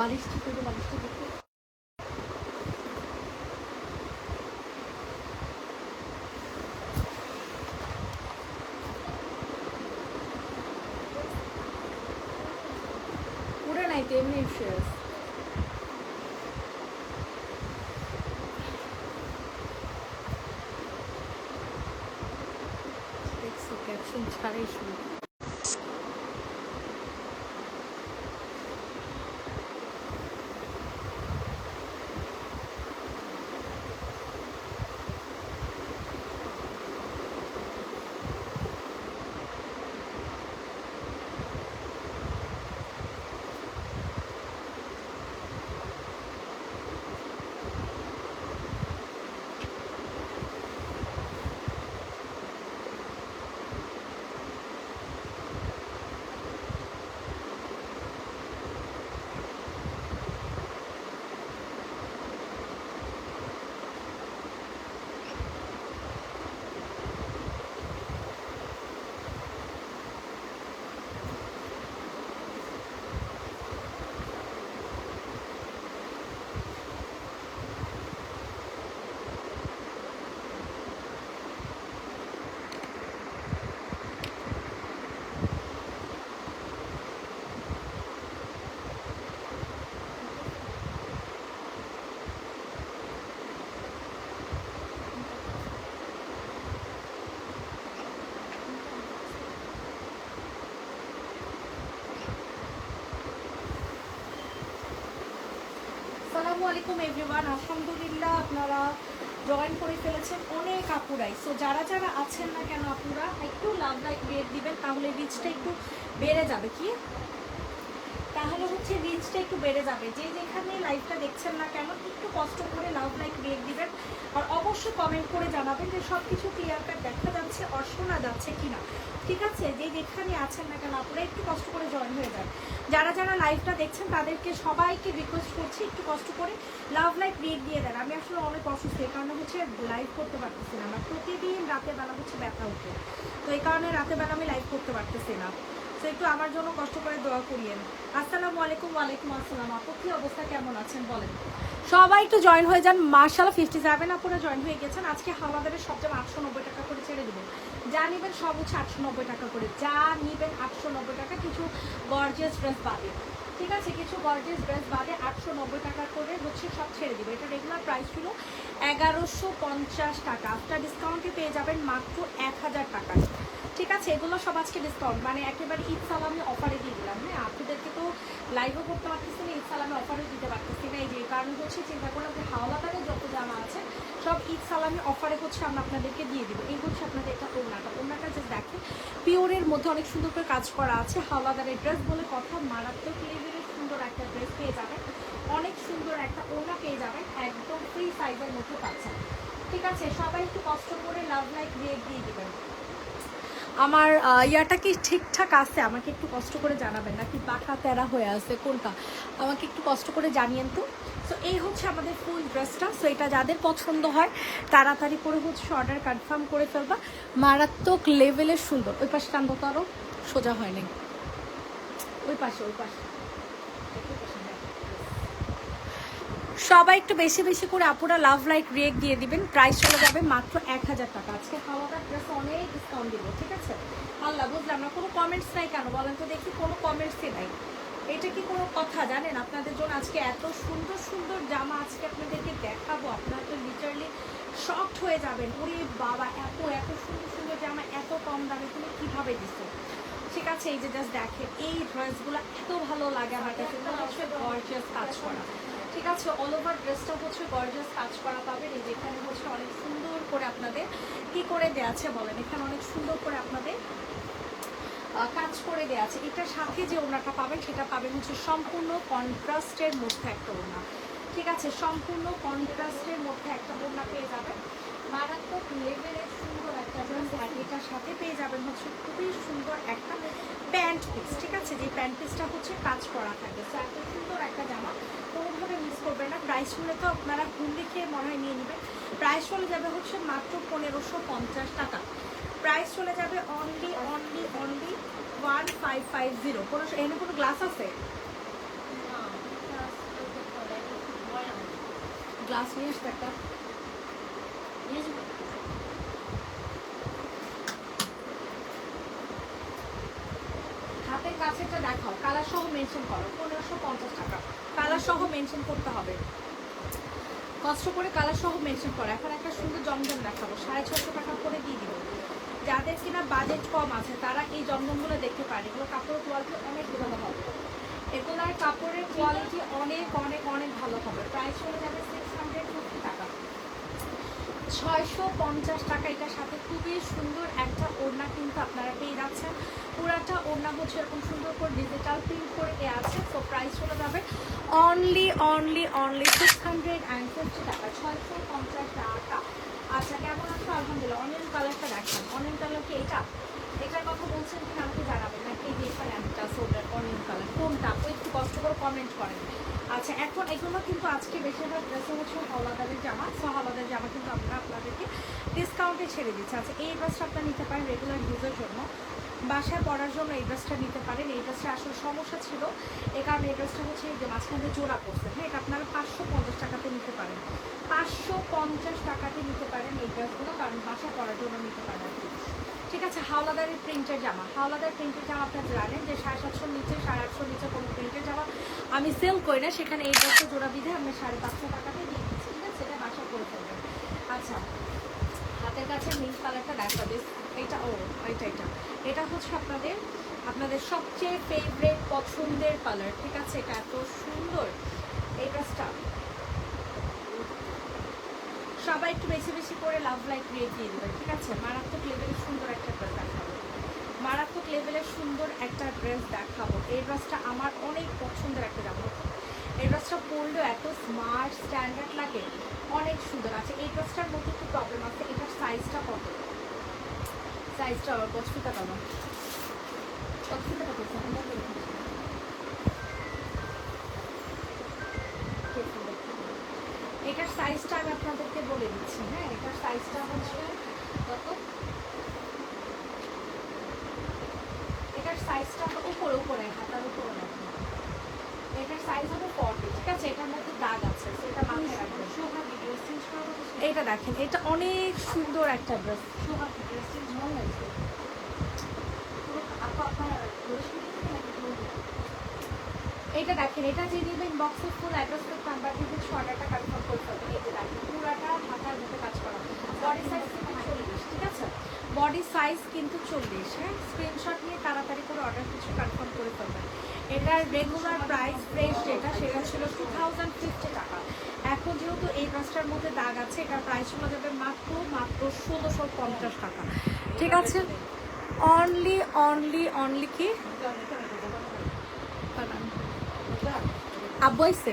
বালিশটা করে বালিশটা দেখো। পুরো নাই তো এমনি শেষ। দেখছো ক্যাপশন ছাড়াই শুরু। আসসালামু আলাইকুম এভরিওয়ান, আলহামদুলিল্লাহ আপনারা জয়েন করে ফেলেছেন অনেক আপুরাই। সো যারা যারা আছেন না কেন আপুরা একটু লাভ লাইক রেট দিবেন, তাহলে রিচটা একটু বেড়ে যাবে। কি তাহলে হচ্ছে রিচটা একটু বেড়ে যাবে। যে যেখানে লাইভটা দেখছেন না কেন একটু কষ্ট করে লাভ লাইক রেট দিবেন, আর অবশ্যই কমেন্ট করে জানাবেন যে সব কিছু ক্লিয়ার কাট দেখা যাচ্ছে আর শোনা যাচ্ছে কিনা। ঠিক আছে, যে যেখানে আছেন না কেন আপনারা একটু কষ্ট করে জয়েন হয়ে যান। যারা যারা লাইভটা দেখছেন তাদেরকে সবাইকে রিকোয়েস্ট করছি একটু কষ্ট করে লাভ লাইক রেট দিয়ে দেন। আমি আসলে অনেক অসুস্থ, এই কারণে হচ্ছে লাইভ করতে পারতেছি না। আমার প্রতিদিন রাতের বেলা হচ্ছে ব্যথা উঠে, তো এই কারণে রাতের বেলা আমি লাইভ করতে পারতেছি না। তো একটু আমার জন্য কষ্ট করে দোয়া করিয়েন। আসসালামু আলাইকুম। ওয়ালাইকুম আসসালাম আপু, কি অবস্থা, কেমন আছেন বলেন? সবাই একটু জয়েন হয়ে যান। মার্শাল্লাহ 57 আপুরা জয়েন হয়ে গেছেন। আজকে হাওলাদারের সবচেয়ে 890 টাকা করে ছেড়ে দেবো। যা নেবেন সব হচ্ছে 890 টাকা করে, যা নেবেন 890 টাকা, কিছু গর্জিয়াস ড্রেস বাদে। ঠিক আছে, কিছু গর্জিয়াস ড্রেস বাদে 890 টাকা করে হচ্ছে সব ছেড়ে দেবো। এটা রেগুলার প্রাইস ছিল 1150 টাকা, আফটার ডিসকাউন্টে পেয়ে যাবেন মাত্র 1000 টাকা। ঠিক আছে, এগুলো সব আজকে ডিসকাউন্ট, মানে একেবারে ঈদ সালামি অফারে দিয়ে দিলাম। হ্যাঁ, আপনাদেরকে তো লাইভও করতে পারতেছি না, ঈদ সালামি অফারে দিতে পারতেছি না। এই যে কারণ হচ্ছে চিন্তা করলাম যে হাওলাদারে যত জামা আছে সব ঈদ সালামি অফারে হচ্ছে আমরা আপনাদেরকে দিয়ে দিব। এই হচ্ছে আপনাদের একটা ওড়নাটা যে দেখে পিওরের মধ্যে অনেক সুন্দর করে কাজ করা আছে। হাওলাদারের ড্রেস বলে কথা, মারাত্মক লেভেলের সুন্দর একটা ড্রেস পেয়ে যাবেন, অনেক সুন্দর একটা ওড়না পেয়ে যাবেন, একদম ফ্রি সাইজের মধ্যে পাচ্ছেন। ঠিক আছে, সবাই একটু কষ্ট করে লাভ লাইক রেট দিয়ে দেবেন। আমার ইয়াটা কি ঠিকঠাক আছে? আমাকে একটু কষ্ট করে জানাবেন, নাকি বাঁকা তেরা হয়ে আছে কোনটা, আমাকে একটু কষ্ট করে জানিয়েন তো। সো এই হচ্ছে আমাদের ফুল ড্রেসটা। সো এটা যাদের পছন্দ হয় তাড়াতাড়ি করে হচ্ছে অর্ডার কনফার্ম করে ফেলবা। মারাত্মক লেভেলের সুন্দর। ওই পাশে টানবো তো, আরও সোজা হয় নাই, ওই পাশে সবাই একটু বেশি বেশি করে আপুরা লাভ লাইক রেট দিয়ে দিবেন। প্রাইস চলে যাবে মাত্র 1000 টাকা। আজকে হাওলাদার ড্রেস অনেক ডিসকাউন্ট দিব। ঠিক আছে, আল্লাহ বুঝলাম না, কোনো কমেন্টস নাই কেন বলেন তো দেখি? কোনো কমেন্টসই নাই, এটা কি কোনো কথা? জানেন আপনাদের জন্য আজকে এত সুন্দর সুন্দর জামা আজকে আপনাদেরকে দেখাবো, আপনারা তো লিটারালি শকড হয়ে যাবেন। ওরে বাবা, এত এত সুন্দর সুন্দর জামা এত কম দামে তুমি কীভাবে দিছো? ঠিক আছে, এই যে জাস্ট দেখেন এই ড্রেসগুলো এত ভালো লাগে আমার কাছে, হচ্ছে গর্জিয়াস কাজ করা। ঠিক আছে, অল ওভার ড্রেসটা হচ্ছে গর্জিয়াস কাজ করা পাবেন। এই যেখানে হচ্ছে অনেক সুন্দর করে আপনাদের কি করে দেওয়া আছে বলেন, এখানে অনেক সুন্দর করে আপনাদের কাজ করে দেওয়া আছে। এটার সাথে যে ওড়নাটা পাবেন সেটা পাবেন হচ্ছে সম্পূর্ণ কন্ট্রাস্টের মধ্যে একটা ওড়না। ঠিক আছে, সম্পূর্ণ কন্ট্রাস্টের মধ্যে একটা ওড়না পেয়ে যাবেন, মারাত্মক লেভেলের সুন্দর একটা ড্রেস। আর এটার সাথে পেয়ে যাবেন হচ্ছে খুবই সুন্দর একটা প্যান্ট পিস। ঠিক আছে, যে প্যান্ট পিসটা হচ্ছে কাজ করা থাকবে। তো এত সুন্দর একটা জামা কোনোভাবে মিস করবেন না। প্রাইস শুনে তো আপনারা ঘুম দেখে মনে হয় নিয়ে নেবেন। প্রাইস চলে যাবে হচ্ছে মাত্র 1550 টাকা। প্রাইস চলে যাবে অনলি 1550। কোনো এখানে কোনো গ্লাস আছে? গ্লাস নিয়ে আসতে একটা নিয়ে যাবো। হাতের কাছেটা দেখাও, কালার সহ মেনশন করো। 1550 টাকা কালার সহ মেনশন করতে হবে, কষ্ট করে কালার সহ মেনশন করো। এখন একটা সুন্দর জমজম দেখাবো, 650 টাকা করে দিয়ে দিব। যাদের কিনা বাজেট কম আছে তারা এই জমজমগুলো দেখতে পারে। এগুলো কাপড়ের কোয়ালিটি অনেক ভালো হবে, এগুলোর কাপড়ের কোয়ালিটি অনেক অনেক অনেক ভালো হবে। প্রাইস হয়ে যাবে 650 টাকা, 650 টাকা। এটার সাথে খুবই সুন্দর একটা ওড়না কিন্তু আপনারা পেয়ে যাচ্ছেন। পুরাটা ওড়না হচ্ছে এরকম সুন্দর করে ডিজিটাল প্রিন্ট করে এ আছে। তো প্রাইস চলে যাবে অনলি 650 টাকা, 650 টাকা। আচ্ছা কেমন আছে? আলহামদুলিল্লাহ। অনিয়ন কালারটা দেখান, অনিয়ন কালার কি এটা? এটার কথা বলছেন কিনা আমাকে জানাবেন, নাকি এই যে একটা সোডার অনিয়ন কালার কোনটা? একটু কষ্ট করে কমেন্ট করেন। আচ্ছা এখন এগুলো কিন্তু আজকে বেশিরভাগ ড্রেসে হচ্ছে হাওলাদারের জামা। সো হাওলাদারের জামা কিন্তু আমরা আপনাদেরকে ডিসকাউন্টে ছেড়ে দিচ্ছি। আচ্ছা এই ড্রেসটা আপনারা নিতে পারেন রেগুলার ইউজের জন্য, বাসায় পরার জন্য এই ড্রেসটা নিতে পারেন। এই ড্রেসটা আসলে সমস্যা ছিল, এই কারণে এই ড্রেসটা হচ্ছে যে মাঝখানে জোড়া করছে। হ্যাঁ এটা আপনারা 550 টাকাতে নিতে পারেন, 550 টাকাতে নিতে পারেন এই ড্রেসগুলো, কারণ বাসায় পরার জন্য নিতে পারেন। ঠিক আছে, হাওলাদারের প্রিন্টের জামা, হাওলাদার প্রিন্টের জামা আপনারা জানেন যে 750 নিচে 850 নিচে কোনো প্রিন্টের জামা আমি সেল করি না, সেখানে এই ড্রেসটা জোড়া বিধে আমি 550 টাকাতে দিয়ে দিচ্ছি। ঠিক আছে, এটা বাসা করে ফেলবেন। আচ্ছা হাতের কাছে মিন্ট কালারটা দেখাবে, এটা এটা হচ্ছে আপনাদের সবচেয়ে ফেভারিট পছন্দের কালার। ঠিক আছে, এটা এত সুন্দর এই ড্রেসটা। সবাই একটু বেশি বেশি করে লাভ লাইক রেট দিয়ে দেবেন। ঠিক আছে, মারাত্মক লেভেলের সুন্দর একটা ড্রেস দেখাবো, মারাত্মক লেভেলের সুন্দর একটা ড্রেস দেখাবো। এই ড্রেসটা আমার অনেক পছন্দের একটা জামা, এই ড্রেসটা পরলেও এত স্মার্ট স্ট্যান্ডার্ড লাগে, অনেক সুন্দর আছে। এই ড্রেসটার মধ্যে একটু প্রবলেম আছে, এটার সাইজটা কত? সাইজটা কতটা কেমন? কতটা কত? এটার সাইজটা আমি আপনাদেরকে বলে দিচ্ছি। হ্যাঁ এটার সাইজটা হচ্ছে কত? এটার সাইজটা উপরে হাতার উপরে রাখুন। এটার সাইজ হবে 40। ঠিক আছে, এটার মধ্যে দাগ আছে, সেটা মাথায় রাখবেন। এটা দেখেন, এটা অনেক সুন্দর একটা ড্রেস। এটা দেখেন, এটা যে নেবেন বক্সে ফুল অ্যাড্রেস নাম্বার দিয়ে অর্ডারটা কনফার্ম করতে হবে। এই যে দেখেন পুরাটা হাতার মধ্যে কাজ করা, বডি সাইজ কিন্তু 40। ঠিক আছে, বডি সাইজ কিন্তু 40। হ্যাঁ স্ক্রিনশট নিয়ে তাড়াতাড়ি করে অর্ডার কিছু কনফার্ম করে ফেলবেন। এটার রেগুলার প্রাইস ফ্রেশ যেটা সেটা ছিল 2050 টাকা। এখন যেহেতু এই ড্রেসটার মধ্যে দাগ আছে, এটার প্রাইস চলে যাবে মাত্র 1650 টাকা। ঠিক আছে, অনলি কি আব্বাইছে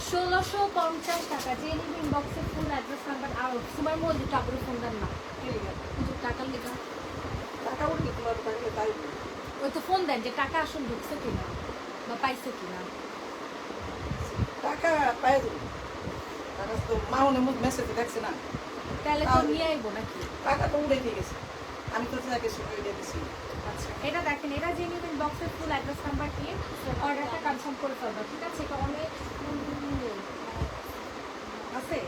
1650 টাকা। যে নিবি ইনবক্সে ফুল অ্যাড্রেস নাম্বার আর সময় মধ্যে টাকার ফোন দেন না, টাকার লেখা টাকা উঠে তোমার তাই ওই তো ফোন দেন যে টাকা আসুন ঢুকছে কিনা বা পাইছে কিনা। টাকা পাই টাকা তো মাউনে মেসেজ দেখছে না, তাহলে তো নিয়ে আইবো নাকি? টাকা তো উড়ে দিয়ে গেছে, আমি তো যাকে শুনে দিয়ে দিছি। আচ্ছা এটা দেখেন, এটা যে নেবেন বক্সের ফুল অ্যাড্রেস নাম্বার দিয়ে অর্ডারটা কনফার্ম করে ফেলবে। ঠিক আছে, এটা অনেক আছে।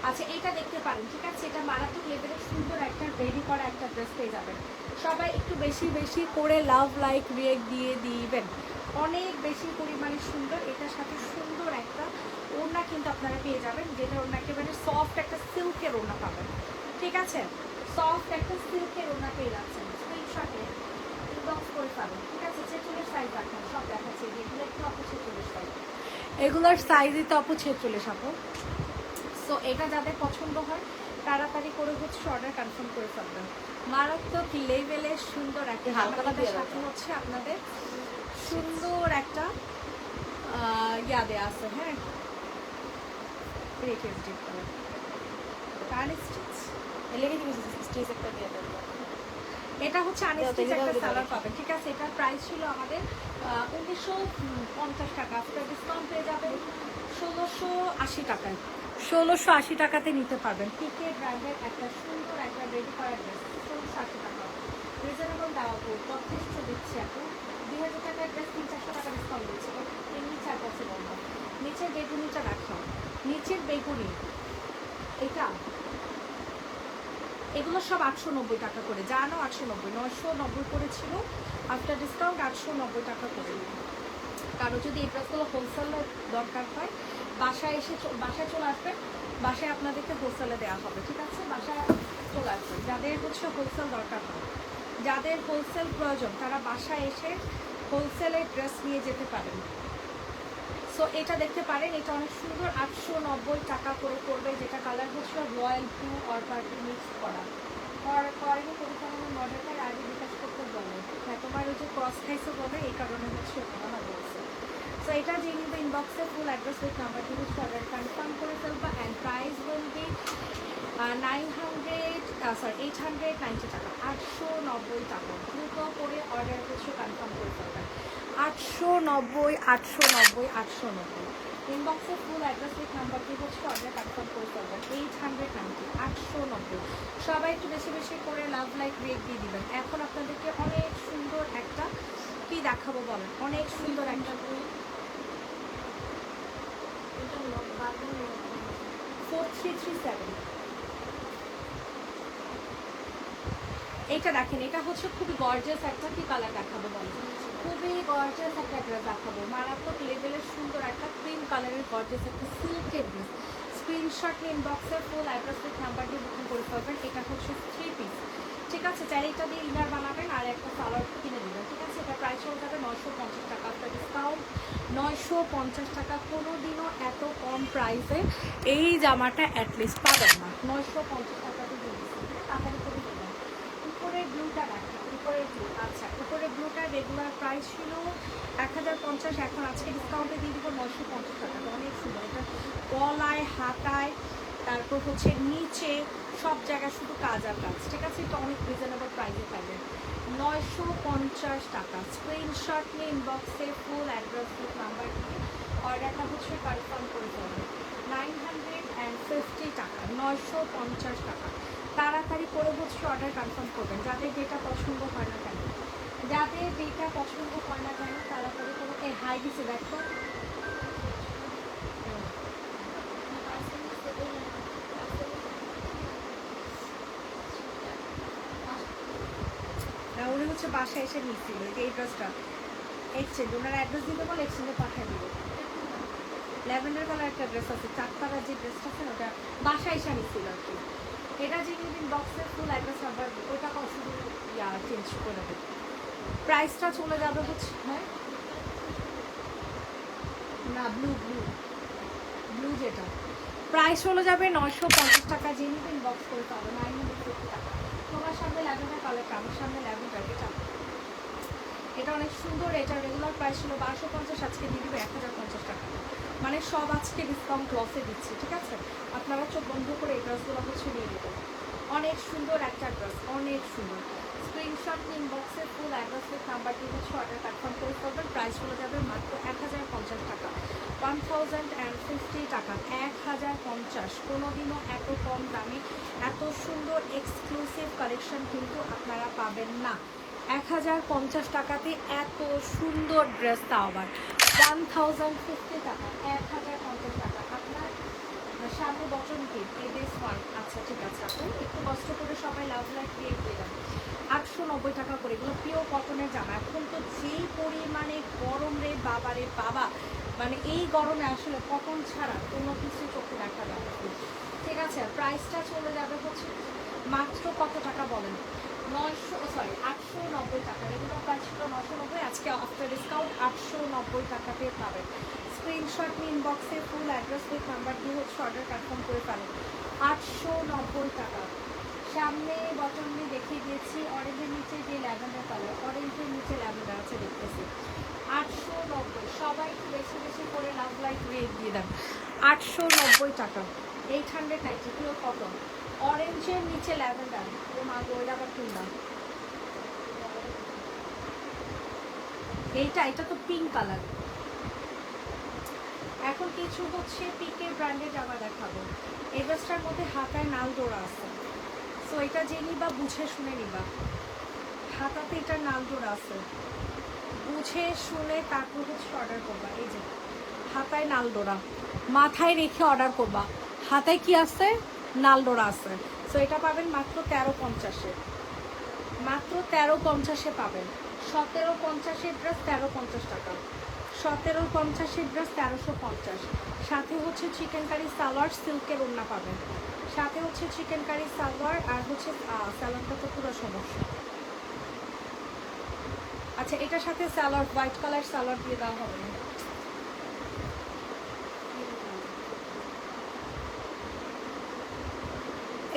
আচ্ছা এটা দেখতে পারেন। ঠিক আছে, এটা মারাত্মক লেভেলের সুন্দর একটা রেডি করা একটা ড্রেস পেয়ে যাবেন। সবাই একটু বেশি বেশি করে লাভ লাইক রিয়েক্ট দিয়ে দিবেন, অনেক বেশি পরিমাণে সুন্দর। এটার সাথে সুন্দর একটা ওড়না কিন্তু আপনারা পেয়ে যাবেন, যেটা ওড়না একেবারে সফট একটা সিল্কের ওড়না পাবেন। ঠিক আছে, সফট একটা সিল্কের ওড়না পেয়ে যাচ্ছেন। স্ক্রিনশটে ইনবক্স করে পাবেন। ঠিক আছে, 46 সাইজ রাখেন, সব দেখাচ্ছে যেগুলো একটু আপু 46 সাইজ, এগুলোর সাইজই তো আপু 46 আপু। সো এটা যাদের পছন্দ হয় তাড়াতাড়ি করে হচ্ছে অর্ডার কনফার্ম করে ফেলবেন। মারাত্মক লেভেলের সুন্দর একটা সাথে হচ্ছে আপনাদের সুন্দর একটা ইয়া দেওয়া আছে। হ্যাঁ এটা হচ্ছে আনস্টিচ একটা সালোয়ার পাবেন। ঠিক আছে, এটার প্রাইস ছিল আমাদের 1950 টাকা, আফটার ডিসকাউন্ট পেয়ে যাবেন 1680 টাকায়। 1680 টাকাতে নিতে পারবেন। পিকে ব্র্যান্ডের একটা সুন্দর একটা রেডি করা ড্রেস 1680 টাকা, রিজনেবল দাম আপু। 35 দিচ্ছি এখন, 2000 টাকার ড্রেস 300-400 টাকা ডিসকাউন্ট দিচ্ছে, এমনি 4 বলবো। নিচের বেগুনিটা দেখাও, নিচের বেগুনি এটা, এগুলো সব 890 টাকা করে, জানো 890, 990 করেছিল, আফটার ডিসকাউন্ট 890 টাকা করে। কারো যদি এই ড্রেসগুলো হোলসেলে দরকার হয় বাসায় চলে আসবেন, বাসায় আপনাদেরকে হোলসেলে দেওয়া হবে, ঠিক আছে? বাসায় চলে আসবেন, যাদের হচ্ছে হোলসেল দরকার হয়, যাদের হোলসেল প্রয়োজন তারা বাসায় এসে হোলসেলের ড্রেস নিয়ে যেতে পারেন। সো এটা দেখতে পারেন, এটা অনেক সুন্দর, 890 টাকা করে পড়বে, যেটা কালার হচ্ছে royal blue or purple mix করা। করেনি পরিচালনার মডেলটার আগে বিকাশ করতে বলে, হ্যাঁ তোমার ওই যে ক্রস খাইছে বলে এই কারণে হচ্ছে ওনারা বলছে। সো এটা যে নিবে ইনবক্সে ফুল অ্যাড্রেস উইথ নাম্বার দিয়ে অর্ডার কনফার্ম করে ফেলবা, অ্যান্ড প্রাইস উইল বি 890 টাকা, 890 টাকা। দ্রুত করে অর্ডার হচ্ছে কনফার্ম করে ফেলবেন, 890 ইনবক্সে ফুল অ্যাড্রেস উইথ নাম্বার দিয়ে হচ্ছে অর্ডার কনফার্ম করে ফেলবেন, 890 সবাই একটু বেশি বেশি করে লাভ লাইক রেট দিয়ে দিবেন। এখন আপনাদেরকে অনেক সুন্দর একটা কি দেখাবো বলেন, অনেক সুন্দর একটা 4337, এইটা দেখেন, এটা হচ্ছে খুবই গর্জিয়াস একটা কি কালার দেখাবো বলেন, খুবই গর্জিয়াস একটা ড্রেস দেখাবো, মারাত্মক লেভেলের সুন্দর একটা ক্রিম কালারের গর্জিয়াস একটা সিল্কের ড্রেস। স্ক্রিনশট নিয়ে ইনবক্সে ফুল অ্যাড্রেস উইথ নাম্বার দিয়ে বুকিং করে ফেলবেন। এটা হচ্ছে 3 পিস, ঠিক আছে? চাইলে এটা দিয়ে ইনার বানাবেন আর একটা সালোয়ার কিনে দেবেন, ঠিক আছে? এটা প্রাইস হয়ে যাবে 950 টাকা, আপনার ডিসকাউন্ট 950 টাকা। কোনো দিনও এত কম প্রাইসে এই জামাটা অ্যাটলিস্ট পাবেন না, 950 টাকাতে দিয়ে দিচ্ছি, তাড়াতাড়ি করে দেবেন। উপরের ব্লুটা দেখেন, উপরের ব্লু, আচ্ছা উপরের ব্লুটার রেগুলার প্রাইস ছিল 1050, এখন আজকে ডিসকাউন্টে দিয়ে দিব 950 টাকা। অনেক সুন্দর, এটা গলায় হাতায় তারপর হচ্ছে নিচে সব জায়গায় শুধু কাজ আর কাজ, ঠিক আছে? এটা অনেক রিজনেবল প্রাইসে পাবে, 950 টাকা। স্ক্রিনশট নিয়ে ইনবক্সে ফুল অ্যাড্রেস নাম্বার দিয়ে অর্ডারটা হচ্ছে কনফার্ম করে ফেলবেন, 950 টাকা, 950 টাকা। তাড়াতাড়ি করে হচ্ছে অর্ডার কনফার্ম করবেন, যাদের যেটা পছন্দ হয় না কেন, যাদের যেটা পছন্দ হয় না কেন তাড়াতাড়ি করে। এই হাই দিছে দেখো, উনি হচ্ছে বাসায় এসে নিচ্ছিল যে এই ড্রেসটা এক্সচেঞ্জ, ওনারা অ্যাড্রেস দিতে বলে এক্সচেঞ্জে পাঠিয়ে দিল। ল্যাভেন্ডার কালার একটা ড্রেস আছে, চারতারার যে ড্রেসটা আছে না ওটা বাসায় এসে নিচ্ছিল আর কি। এটা যে দিন বক্সের ফুল অ্যাড্রেস নাম্বার ওইটা শুধু চেঞ্জ করে দেবে, প্রাইসটা চলে যাবে হচ্ছে, হ্যাঁ না ব্লু ব্লু ব্লু যেটা প্রাইস চলে যাবে 950 টাকা, যে নিবেন বক্স করে পাবে 950 টাকা। তোমার সামনে ল্যাভেন্ডার কালারটা, আমার সামনে ল্যাভেন্ডার, এটা অনেক সুন্দর। এটা রেগুলার প্রাইস ছিল 1250, আজকে দিয়ে দিবে 1050 টাকা, মানে সব আজকে ডিসকাউন্ট লসে দিচ্ছি, ঠিক আছে? আপনারা চোখ বন্ধ করে এই ড্রেসগুলো হচ্ছে নিয়ে নেবেন, অনেক সুন্দর একটা ড্রেস, অনেক সুন্দর। স্ক্রিনশট ইনবক্সে ফুল অ্যাড্রেস উইথ নাম্বার দিয়ে হচ্ছে অর্ডার কনফার্ম করে ফেলবেন, প্রাইস হয়ে যাবে মাত্র 1050 টাকা, 1050 টাকা, 1050। কোনোদিনও এত কম দামে এত সুন্দর এক্সক্লুসিভ কালেকশন কিন্তু আপনারা পাবেন না। 1050 টাকাতে এত সুন্দর ড্রেস, তাও আবার 1050 টাকা, 1050 টাকা। আপনার সামনে বটন কি এডিস ওয়ান, আচ্ছা ঠিক আছে, আপনি একটু কষ্ট করে সবাই লাভ লাইক দিয়ে দেবেন। 890 টাকা করে, এগুলো পিওর কটনের জামা। এখন তো যেই পরিমাণে গরম রে বাবা রে বাবা, মানে এই গরমে আসলে কটন ছাড়া কোনো কিছু চোখে দেখা যাবে না, ঠিক আছে? প্রাইসটা চলে যাবে হচ্ছে মাত্র কত টাকা বলেন, 890 টাকা। রেগুলার প্রাইস ছিল 990, আজকে আফটার ডিসকাউন্ট 890 টাকাতে পাবেন। স্ক্রিনশট নিয়ে ইনবক্সে ফুল অ্যাড্রেস উইথ নাম্বার দিয়ে হচ্ছে অর্ডার কনফার্ম করে ফেলেন, 890 টাকা। সামনে বটন দিয়ে দেখিয়ে দিয়েছি, অরেঞ্জের নিচে যে ল্যাভেন্ডার কালার, অরেঞ্জের নিচে ল্যাভেন্ডার আছে দেখতেছি, 890। সবাই একটু বেশি বেশি করে লাভ লাইক রেট দিয়ে দেন, 890 টাকা, 890 পিওর কটন, অরেঞ্জের নিচে ল্যাভেন্ডার। ও মা গো, এটা আবার কিনলাম, এটা তো পিঙ্ক কালার। এখন কিছু হচ্ছে পিকের ব্র্যান্ডের জামা দেখাবো, এই ড্রেসটার মধ্যে হাতায় নাল ডোরা আছে, সো এটা যে নিবা বুঝে শুনে নিবা, হাতাতে এটা নাল ডোরা আছে, বুঝে শুনে তারপর হচ্ছে অর্ডার করবা। এই যে হাতায় নালডোরা, মাথায় রেখে অর্ডার করবা। হাতায় কি আছে? নালডোরা আছে। সো এটা পাবেন মাত্র 1350-এ, মাত্র 1350-এ পাবেন। 1750-এর ড্রেস 1350 টাকা, 1750-এর ড্রেস 1350। সাথে হচ্ছে চিকেন কারি সালোয়ার, সিল্কের ওড়না পাবেন। সাথে হচ্ছে চিকেন কারি সালোয়ার, আর হচ্ছে সালোয়ারটা তো পুরো সমস্যা। আচ্ছা, এটার সাথে সালোয়ার হোয়াইট কালার সালোয়ার দিয়ে দেওয়া হবে।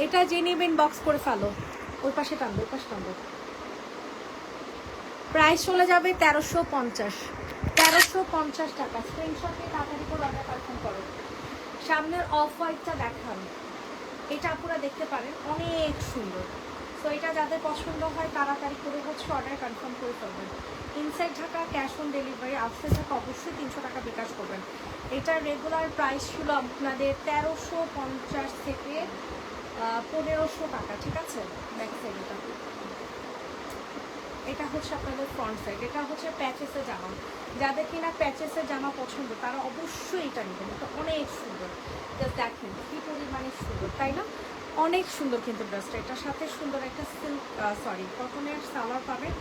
এটা যে নেবেন বক্স করে ফেলো, ওই পাশে টানবো, ওই পাশে টানবো। প্রাইস চলে যাবে 1350, 1350 টাকা। স্ক্রিনশট নিয়ে তাড়াতাড়ি করে অর্ডার কনফার্ম করো। সামনের অফ হোয়াইটটা দেখান, এটা আপনারা দেখতে পারেন, অনেক সুন্দর। সো এটা যাদের পছন্দ হয় তাড়াতাড়ি করে হচ্ছে অর্ডার কনফার্ম করে ফেলবেন। Inside Dhaka cash on delivery, outside Dhaka অবশ্যই 300 টাকা বিকাশ করবেন। এটার রেগুলার প্রাইস ছিল আপনাদের 1350 থেকে 1500 টাকা, ঠিক আছে। ব্যাক সাইড এটা হচ্ছে আপনাদের ফ্রন্ট সাইড। এটা হচ্ছে প্যাচেসের জামা, যাদের কিনা প্যাচেসের জামা পছন্দ তারা অবশ্যই এটা নেবেন। এটা অনেক সুন্দর, জাস্ট দেখেন কি পরিমাণে সুন্দর, তাই না? অনেক সুন্দর কিন্তু ড্রেসটা। এটার সাথে সুন্দর একটা সিল্ক কটনের সালোয়ার পাবেন,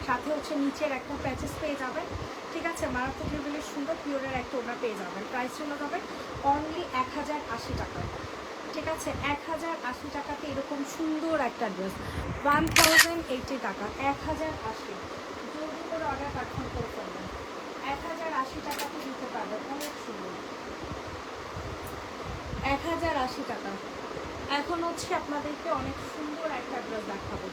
সাথে হচ্ছে নিচের একটা প্যাচেস পেয়ে যাবেন, ঠিক আছে। মারাত্মক লেভেলের সুন্দর পিওরের একটা ওড়না পেয়ে যাবেন। প্রাইস চলে যাবে অনলি 1080 টাকা, ঠিক আছে। 1080 টাকাতে এরকম সুন্দর একটা ড্রেস, 1080 টাকা, 1080। জলদি করে অর্ডার কনফার্ম করে ফেলবেন। 1080 টাকাতে দিতে পারবেন, অনেক সুন্দর। 1080 টাকা। এখন হচ্ছে আপনাদেরকে অনেক সুন্দর একটা ড্রেস দেখাবো,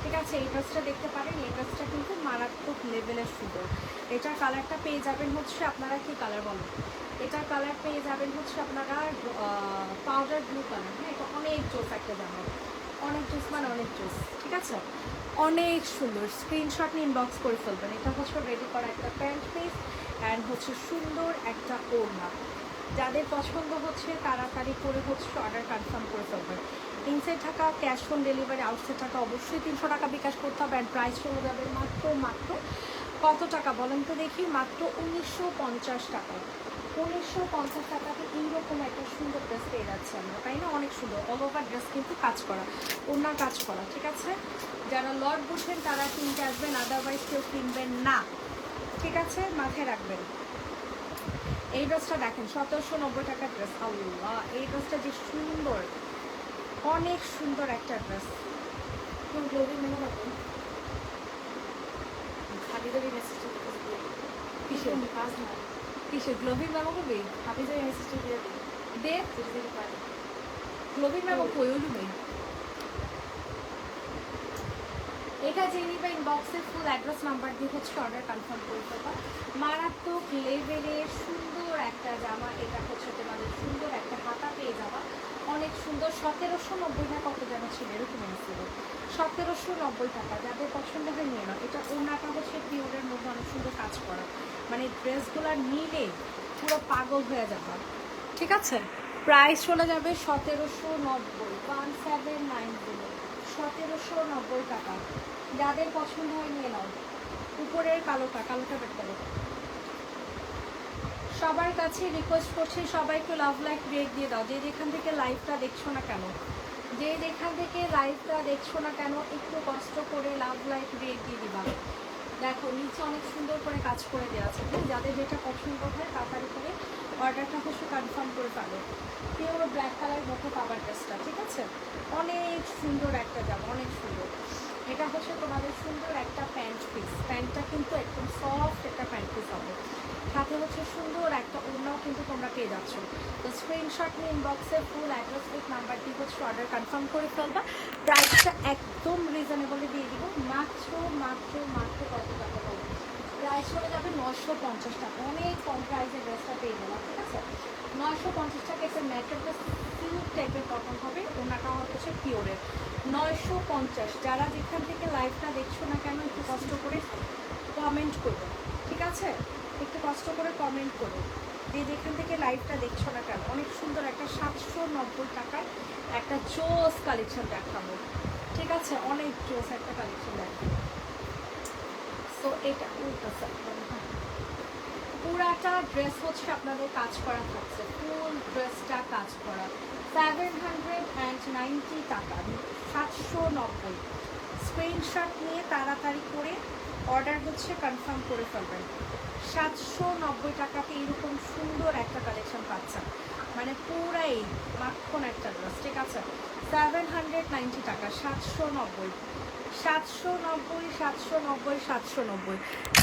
ঠিক আছে। এই ড্রেসটা দেখতে পারেন, এই ড্রেসটা কিন্তু মারাত্মক লেভেলের সুন্দর। এটার কালারটা পেয়ে যাবেন হচ্ছে, আপনারা কি কালার বলেন? এটার কালার পেয়ে যাবেন হচ্ছে আপনারা পাউডার ব্লু কালার। হ্যাঁ, এটা অনেক জোস একটা জামা, অনেক জোস মানে অনেক জোস, ঠিক আছে। অনেক সুন্দর। স্ক্রিনশট নিয়ে ইনবক্স করে ফেলবেন। এটা হচ্ছে রেডি করা একটা প্যান্ট পিস অ্যান্ড হচ্ছে সুন্দর একটা ওড়না। যাদের পছন্দ হচ্ছে তাড়াতাড়ি করে হচ্ছে অর্ডার কনফার্ম করে ফেলবেন। ইনসাইড টাকা ক্যাশ অন ডেলিভারি, আউটসাইড টাকা অবশ্যই 300 টাকা বিকাশ করতে হবে। অ্যান্ড প্রাইস চলে যাবে মাত্র কত টাকা বলেন তো দেখি? মাত্র 1950 টাকা। 1950 টাকাতে এইরকম একটা সুন্দর ড্রেস পেয়ে যাচ্ছে আমরা, তাই না? অনেক সুন্দর। অল ওভার ড্রেস কিন্তু কাজ করা, ওনার কাজ করা, ঠিক আছে। যারা লট বুঝেন তারা কিনতে আসবেন, আদারওয়াইজ কেউ কিনবেন না, ঠিক আছে, মাথায় রাখবেন। এই ড্রেসটা দেখেন, 1790 টাকার ড্রেস। আল্লাহ, এই ড্রেসটা যে সুন্দর, অনেক সুন্দর একটা ড্রেস। কোন গ্লোবি মেনু পাবেন? হাবিজাবি মেসেজ কিসের কাজ না, কিসের গ্লোবির মেমো করবি? হাবিজাবি মেসেজ দিয়ে দে, গ্লোবির মেমো কই হইল নেই। এটা জেনে নিবে, ইনবক্সে ফুল অ্যাড্রেস নাম্বার দিয়ে হচ্ছে অর্ডার কনফার্ম করে দেবা। মারাত্মক লেভেলের সুন্দর একটা জামা। এটা হচ্ছে তোমাদের সুন্দর একটা হাতা পেয়ে যাবা, অনেক সুন্দর। 1790 না কত যেন ছিল, এরকম ছিল, 1790 টাকা। যাদের পছন্দ হয় নিয়ে নাও। এটা ওনাটা হচ্ছে পিওরের মধ্যে অনেক সুন্দর কাজ করা, মানে ড্রেসগুলো নিলে পুরো পাগল হয়ে যাবে, ঠিক আছে। প্রাইস চলে যাবে 1790, 1790, 1790 টাকা। যাদের পছন্দ হয় নিয়ে নাও। উপরের কালোটা বের করো। সবার কাছে রিকোয়েস্ট করছি, সবাই একটু লাভ লাইক ব্রেক দিয়ে দাও। যে যেখান থেকে লাইভটা দেখছো না কেন, যে যেখান থেকে লাইভটা দেখছো না কেন, একটু কষ্ট করে লাভ লাইক ব্রেক দিয়ে দিবা। দেখো নিচে অনেক সুন্দর করে কাজ করে দেওয়া আছে। যাদের যেটা পছন্দ হয় তাড়াতাড়ি করে অর্ডারটা হচ্ছে কনফার্ম করে ফেলো। পিওর ব্ল্যাক কালার মতো কাভার ড্রেসটা, ঠিক আছে। অনেক সুন্দর একটা জামা, অনেক সুন্দর। এটা হচ্ছে তোমাদের সুন্দর একটা প্যান্ট পিস। প্যান্টটা কিন্তু একদম সফট একটা প্যান্ট পিস হবে, সাথে হচ্ছে সুন্দর একটা ওড়নাও কিন্তু তোমরা পেয়ে যাচ্ছ। তো স্ক্রিনশট নিয়ে ইনবক্সে ফুল অ্যাড্রেস উইথ নাম্বার দিয়ে হচ্ছে অর্ডার কনফার্ম করে ফেলবা। প্রাইসটা একদম রিজনেবলে দিয়ে দিব, মাত্র কত টাকা বলবো? প্রাইস চলে যাবে 950 টাকা। অনেক কম প্রাইসে ড্রেসটা পেয়ে গেলাম, ঠিক আছে। 950 টাকা। একটা ম্যাটেরিয়ালটা সিল্ক টাইপের কটন হবে, ওনাটা হচ্ছে পিওরের। 950। যারা যেখান থেকে লাইভটা দেখছো না কেন, একটু কষ্ট করে কমেন্ট করবে, ঠিক আছে। একটু কষ্ট করে কমেন্ট করো যে যেখান থেকে লাইভটা দেখছো না কেন। অনেক সুন্দর একটা 790 টাকার একটা জোস কালেকশন দেখাবো, ঠিক আছে। অনেক জোস একটা কালেকশন দেখাবো। সো এটা উল্টা সাইড, পুরাটা ড্রেস হচ্ছে আপনাদের কাজ করা থাকছে, ফুল ড্রেসটা কাজ করা। 790 টাকা, 790। স্ক্রিনশট নিয়ে তাড়াতাড়ি করে অর্ডার হচ্ছে কনফার্ম করে ফেলবেন। 790 টাকাতে এরকম সুন্দর একটা কালেকশন পাচ্ছেন, মানে পুরাই মাখন একটা ড্রেস, ঠিক আছে। 790 টাকা, 790, 790, 790, 790।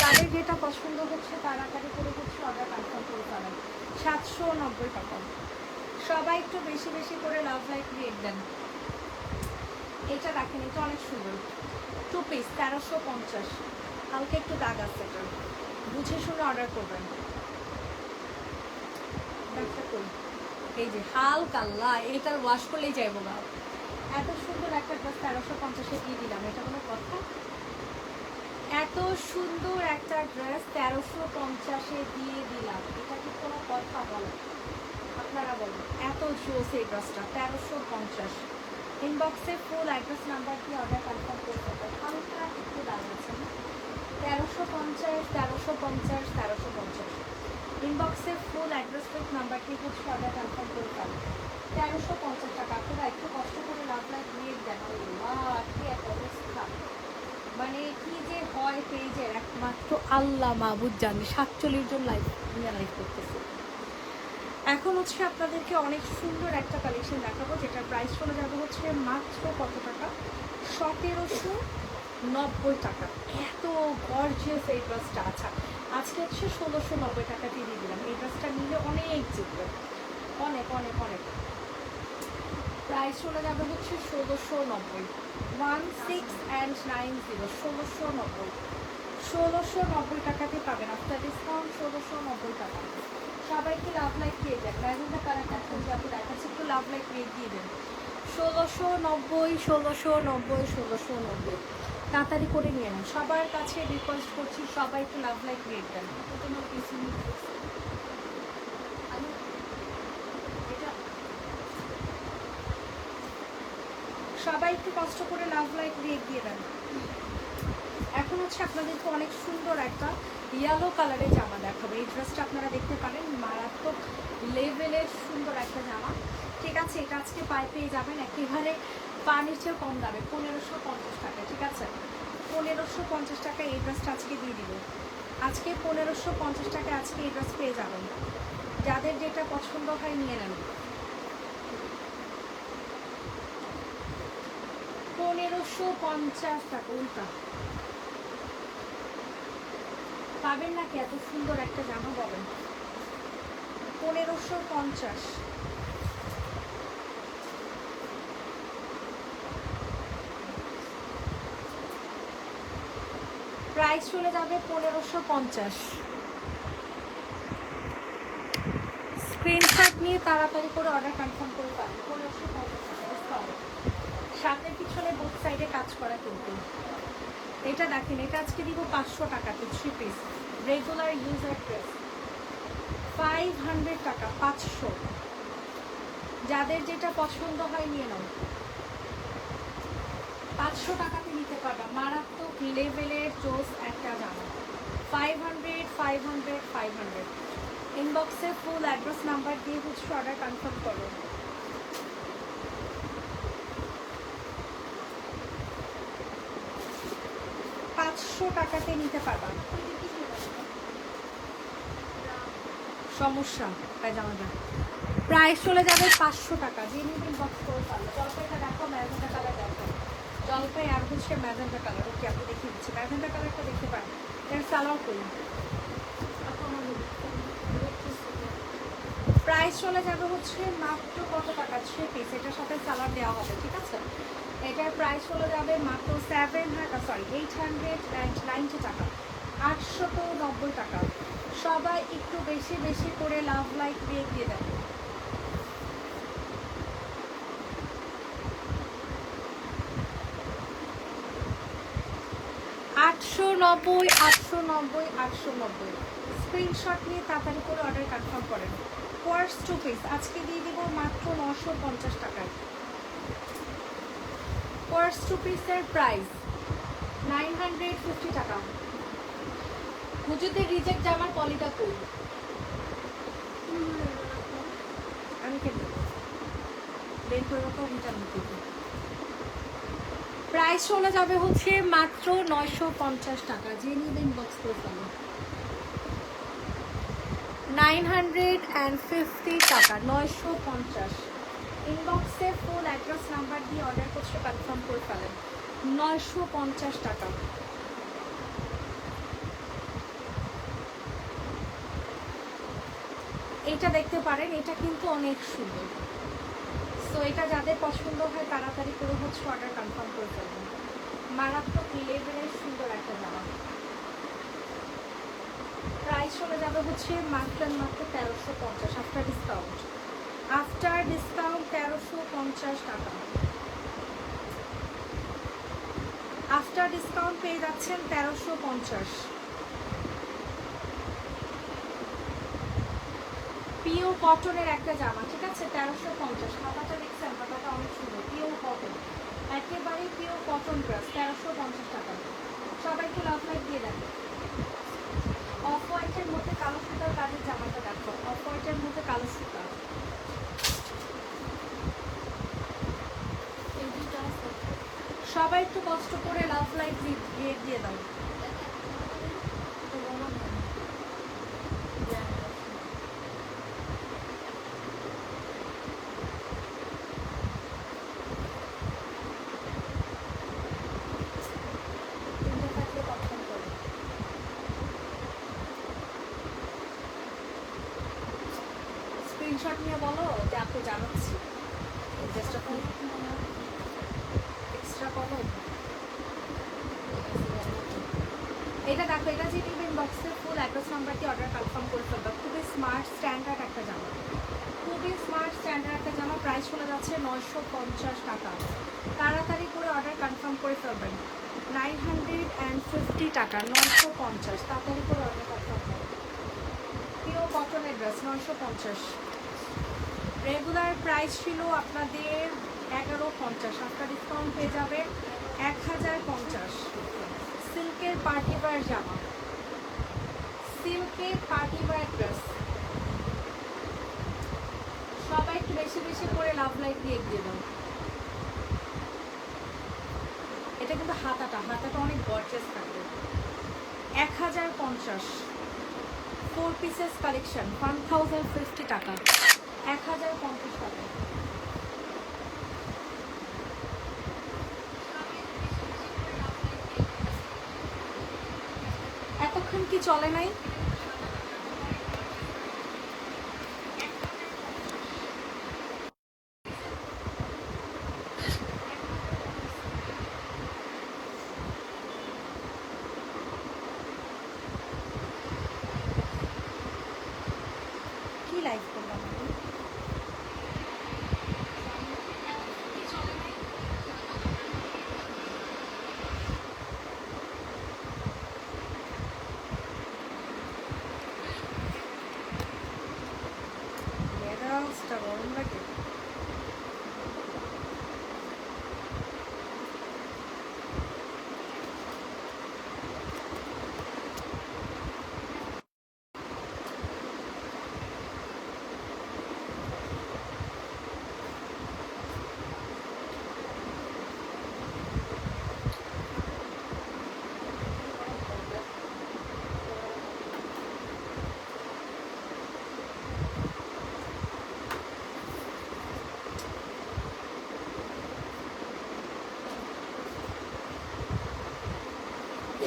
তাদের যেটা পছন্দ হচ্ছে তাড়াতাড়ি করে হচ্ছে অর্ডার কনফার্ম করে ফেলেন। 790 টাকা। সবাই একটু বেশি বেশি করে লাভ লাইক রেট দেন। এটা দেখেন, এটা অনেক সুন্দর, 2 পিস 1350, হালকা একটু দাগ আছে, এটা বুঝে শুনে অর্ডার করবেন। এই যে হালকা লাল, এটা ওয়াশ করলেই যাইব না। এত সুন্দর একটা ড্রেস 1350-এ দিয়ে দিলাম, এটা কোনো কথা? এত সুন্দর একটা ড্রেস 1350-এ দিয়ে দিলাম, এটা কি কোনো কথা বলে? আপনারা বলুন, এত জোস এই ড্রেসটা 1350। ইনবক্সে ফুল অ্যাড্রেস নাম্বার দিয়ে অর্ডার কনফার্ম করে দেবেন। হালকা একটু দাম আছে, 1350, 1350, 1350। ইনবক্সে ফুল অ্যাড্রেস প্লেট নাম্বার দিয়ে হচ্ছে অর্ডার কনফার্ম করে ফেলেন। 1350 টাকা। আপনারা একটু কষ্ট করে লাভ লাইক রেট দেন। কি এক অবস্থা, মানে কি যে হয় পেজের একমাত্র আল্লাহ মাহবুদ জানে। 47 জন লাইভ করতেছে। এখন হচ্ছে আপনাদেরকে অনেক সুন্দর একটা কালেকশন দেখাবো, যেটার প্রাইস চলে যাবে হচ্ছে মাত্র কত টাকা? 1790 টাকা। এত গর্জিয়াস এই ড্রেসটা। আচ্ছা, আজকে হচ্ছে 1690 টাকা দিয়ে দিলাম। এই ড্রেসটা নিলে অনেক জিতবে, অনেক অনেক অনেক। প্রাইস চলে যাবে হচ্ছে 1690, 1690, 1690, 1690 টাকাতে পাবেন আফটার ডিসকাউন্ট। 1690 টাকা। সবাইকে লাভ লাইক দিয়ে দেন। ম্যাজেন্ডা কালার এখন যাবে দেখাচ্ছে, একটু লাভ লাইক রেট দিয়ে দেন। 1690, 1690, 1690। তাড়াতাড়ি করে নিয়ে নেন। সবার কাছে রিকোয়েস্ট করছি, সবাই একটু লাভ লাইক রেট দেন। সবাই একটু কষ্ট করে লাভ লাইক রেট দিয়ে দেন। এখন হচ্ছে আপনাদেরকে অনেক সুন্দর একটা ইয়েলো কালারের জামা দেখাবো। এই ড্রেসটা আপনারা দেখতে পারেন, মারাত্মক লেভেলের সুন্দর একটা জামা, ঠিক আছে। এটা আজকে পায়ে পেয়ে যাবেন একেবারে পানির চেয়ে কম দামে, 1550 টাকা, ঠিক আছে। 1550 টাকা এই ড্রেসটা আজকে দিয়ে দিব। আজকে 1550 টাকায় আজকে এই ড্রেস পেয়ে যাবেন। যাদের যেটা পছন্দ হয় নিয়ে নেন। 1550 টাকা। উল্টা পাবেন নাকি এত সুন্দর একটা জামা পাবেন? 1550। প্রাইস চলে যাবে 1550। স্ক্রিনশট নিয়ে তাড়াতাড়ি করে অর্ডার কনফার্ম করে পাবেন। 1550 টাকা। সামনের পিছনে বোথ সাইডে কাজ করা কিন্তু। এটা দেখেন, এটা আজকে দিব 500 টাকাতে 3 পিস রেগুলার ইউজার ড্রেস। 500 টাকা, 500। যাদের যেটা পছন্দ হয় নিয়ে নাও। 500 টাকাতে নিতে পারবা, মারাত্মক লেভেলের জোস একটা জামা। 500, 500, 500। ইনবক্সে ফুল অ্যাড্রেস নাম্বার দিয়ে হচ্ছে অর্ডার কনফার্ম করো। টাকাতে নিতে পারবা। সমস্যা জামাটা প্রাইস চলে যাবে 500 টাকা। যে নিবেন বক্স করে পারলো। জলপাইটা দেখো, ম্যাজেন্টা কালার দেখো। জলপাই আর হচ্ছে ম্যাজেন্টা কালার। ওকে, আপনি দেখিয়ে দিচ্ছি। ম্যাজেন্টা কালারটা দেখতে পারেন। এর সালোয়ার করি। প্রাইস চলে যাবে হচ্ছে মাত্র কত টাকা? 3 পিস। এটার সাথে সালোয়ার দেওয়া হবে, ঠিক আছে। এটার প্রাইস চলে যাবে মাত্র 890 টাকা, 890 টাকা। সবাই একটু বেশি বেশি করে লাভ লাইক দিয়ে দেবে। আটশো নব্বই, 890। স্ক্রিনশট নিয়ে তাড়াতাড়ি করে অর্ডার কনফার্ম করেন। কোয়ার্স 2 পিস আজকে দিয়ে দিব মাত্র 950 টাকায়। কোয়ার্স 2 পিসের প্রাইস 950 টাকা। হুজুরদের রিজেক্ট জামার পলিটা কই? আমি কেন দেবো? বের করে রাখো, আমি জানি দেবো। প্রাইস চলে যাবে হচ্ছে মাত্র 950 টাকা। যে নিবে ইনবক্স করে ফেলো। 950 টাকা, 950। ইনবক্সে ফুল অ্যাড্রেস নাম্বার দিয়ে অর্ডার করতে কনফার্ম করে ফেলেন। 950 টাকা। এটা দেখতে পারেন, এটা কিন্তু অনেক সুন্দর। সো এটা যাদের পছন্দ হয় তাড়াতাড়ি করে হচ্ছে অর্ডার কনফার্ম করে ফেলবেন। মারাত্মক লেভেলের সুন্দর একটা জামা। প্রাইস চলে যাবে হচ্ছে মাত্র 1350 আফটার ডিসকাউন্ট। আফটার ডিসকাউন্ট 1350 টাকা। আফটার ডিসকাউন্ট পেয়ে যাচ্ছেন 1350। পিওর কটনের একটা জামা, ঠিক আছে, 1350। হাতাটা দেখছেন, হাতাটা অনেক সুন্দর, পিওর কটন, একেবারে পিওর কটন ড্রেস, 1350 টাকা। সবাইকে লাভ লাইক দিয়ে দেন। অফ হোয়াইটের মধ্যে কালো সুতার কাজের জামাটা দেখো, অফ হোয়াইটের মধ্যে কালো সুতা। সবাই একটু কষ্ট করে লাভ লাইক দিয়ে দাও। স্ক্রিনশট নিয়ে বলো যে আপনি জানাচ্ছি। এক্সট্রা করো। এটা দেখো, এটা যে নিবেন বক্সের ফুল অ্যাড্রেস নাম্বার দিয়ে অর্ডার কনফার্ম করে ফেলবে। খুবই স্মার্ট স্ট্যান্ডার্ড একটা জামা, খুবই স্মার্ট স্ট্যান্ডার্ড একটা জামা। প্রাইস চলে যাচ্ছে 950 টাকা। তাড়াতাড়ি করে অর্ডার কনফার্ম করে ফেলবেন। 950 টাকা, 950। তাড়াতাড়ি করে অর্ডার কনফার্ম করবেন। পিওর কটনের ড্রেস, 950। রেগুলার প্রাইস ছিল আপনাদের 1150, আফটার ডিসকাউন্ট পেয়ে যাবে 1050। সিল্কের পার্টিওয়্যার জামা, সিল্কের পার্টিওয়্যার ড্রেস। সবাই একটু বেশি বেশি করে লাভ লাইক দিয়ে দাও। এটা কিন্তু হাতাটা অনেক গর্জিয়াস থাকবে। 1050। 4 পিসেস কালেকশন, 1050 টাকা, 1050 টাকা। এতক্ষণ কি চলে নাই? কি লাইভ করলাম আমি? মেজাজটা গরম লাগে।